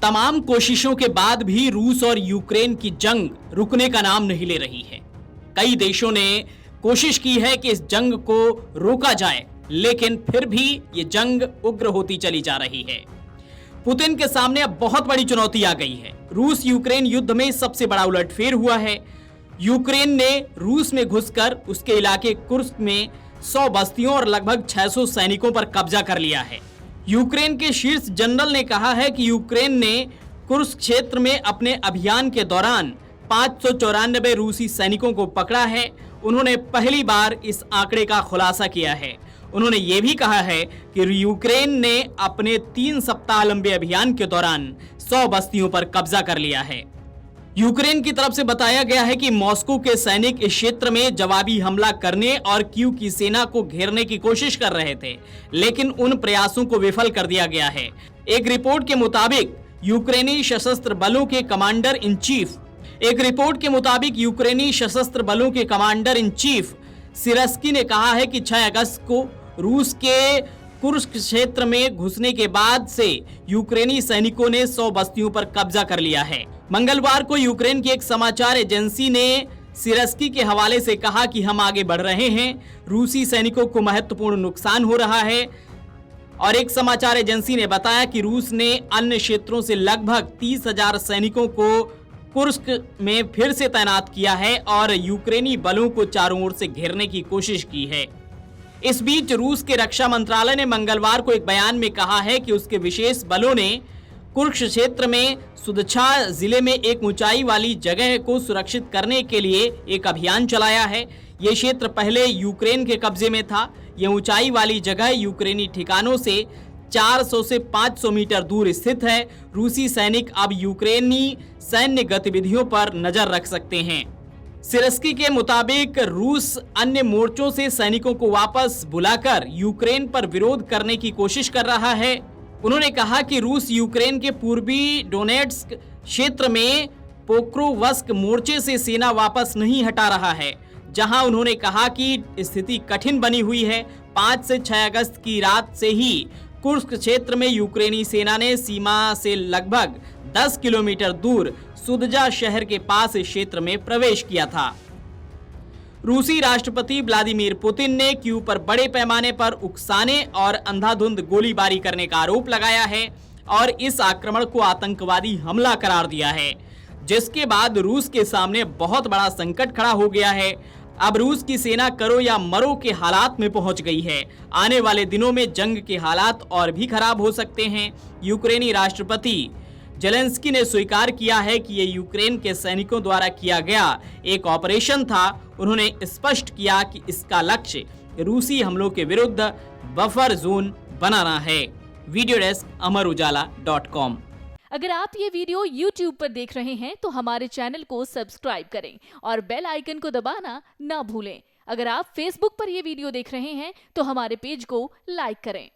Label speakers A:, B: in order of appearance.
A: तमाम कोशिशों के बाद भी रूस और यूक्रेन की जंग रुकने का नाम नहीं ले रही है। कई देशों ने कोशिश की है कि इस जंग को रोका जाए, लेकिन फिर भी ये जंग उग्र होती चली जा रही है। पुतिन के सामने अब बहुत बड़ी चुनौती आ गई है। रूस यूक्रेन युद्ध में सबसे बड़ा उलटफेर हुआ है। यूक्रेन ने रूस में घुसकर उसके इलाके कुर्स्क में 100 बस्तियों और लगभग 600 सैनिकों पर कब्जा कर लिया है। यूक्रेन के शीर्ष जनरल ने कहा है कि यूक्रेन ने कुर्स्क क्षेत्र में अपने अभियान के दौरान 594 रूसी सैनिकों को पकड़ा है। उन्होंने पहली बार इस आंकड़े का खुलासा किया है। उन्होंने ये भी कहा है कि यूक्रेन ने अपने 3 सप्ताह लंबे अभियान के दौरान 100 बस्तियों पर कब्जा कर लिया है। यूक्रेन की तरफ से बताया गया है कि मॉस्को के सैनिक इस क्षेत्र में जवाबी हमला करने और कीव की सेना को घेरने की कोशिश कर रहे थे, लेकिन उन प्रयासों को विफल कर दिया गया है। एक रिपोर्ट के मुताबिक यूक्रेनी सशस्त्र बलों के कमांडर इन चीफ सिरस्की ने कहा है कि 6 अगस्त को रूस के कुर्स्क क्षेत्र में घुसने के बाद से यूक्रेनी सैनिकों ने 100 बस्तियों पर कब्जा कर लिया है। मंगलवार को यूक्रेन की एक समाचार एजेंसी ने सिरस्की के हवाले से कहा कि हम आगे बढ़ रहे हैं, रूसी सैनिकों को महत्वपूर्ण नुकसान हो रहा है। और एक समाचार एजेंसी ने बताया कि रूस ने अन्य क्षेत्रों से लगभग 30,000 सैनिकों को कुर्स्क में फिर से तैनात किया है और यूक्रेनी बलों को चारों ओर से घेरने की कोशिश की है। इस बीच रूस के रक्षा मंत्रालय ने मंगलवार को एक बयान में कहा है कि उसके विशेष बलों ने कुर्स्क क्षेत्र में सुदछा जिले में एक ऊंचाई वाली जगह को सुरक्षित करने के लिए एक अभियान चलाया है। ये क्षेत्र पहले यूक्रेन के कब्जे में था। ये ऊंचाई वाली जगह यूक्रेनी ठिकानों से 400 से 500 मीटर दूर स्थित है। रूसी सैनिक अब यूक्रेनी सैन्य गतिविधियों पर नजर रख सकते हैं। सिरस्की के मुताबिक रूस अन्य मोर्चों से सैनिकों को वापस बुलाकर यूक्रेन पर विरोध करने की कोशिश कर रहा है। उन्होंने कहा कि रूस यूक्रेन के पूर्वी डोनेट्स्क क्षेत्र में पोक्रोवस्क मोर्चे से सेना वापस नहीं हटा रहा है, जहां उन्होंने कहा कि स्थिति कठिन बनी हुई है। 5 से 6 अगस्त की रात से ही कुर्स्क क्षेत्र में यूक्रेनी सेना ने सीमा से लगभग 10 किलोमीटर दूर सुदजा शहर के पास इस क्षेत्र में प्रवेश किया था। रूसी राष्ट्रपति व्लादिमीर पुतिन ने कीव पर बड़े पैमाने पर उकसाने और अंधाधुंध गोलीबारी करने का आरोप लगाया है और इस आक्रमण को आतंकवादी हमला करार दिया है, जिसके बाद रूस के सामने बहुत बड़ा संकट खड़ा हो गया है। अब रूस की सेना करो या मरो के हालात में पहुंच गई है। आने वाले दिनों में जंग के हालात और भी खराब हो सकते हैं। यूक्रेनी राष्ट्रपति जेलेंस्की ने स्वीकार किया है कि ये यूक्रेन के सैनिकों द्वारा किया गया एक ऑपरेशन था। उन्होंने स्पष्ट किया कि इसका लक्ष्य रूसी हमलों के विरुद्ध बफर जोन बनाना है। वीडियो डेस्क अमरउजाला.com।
B: अगर आप ये वीडियो YouTube पर देख रहे हैं तो हमारे चैनल को सब्सक्राइब करें और बेल आइकन को दबाना ना भूलें। अगर आप Facebook पर ये वीडियो देख रहे हैं तो हमारे पेज को लाइक करें।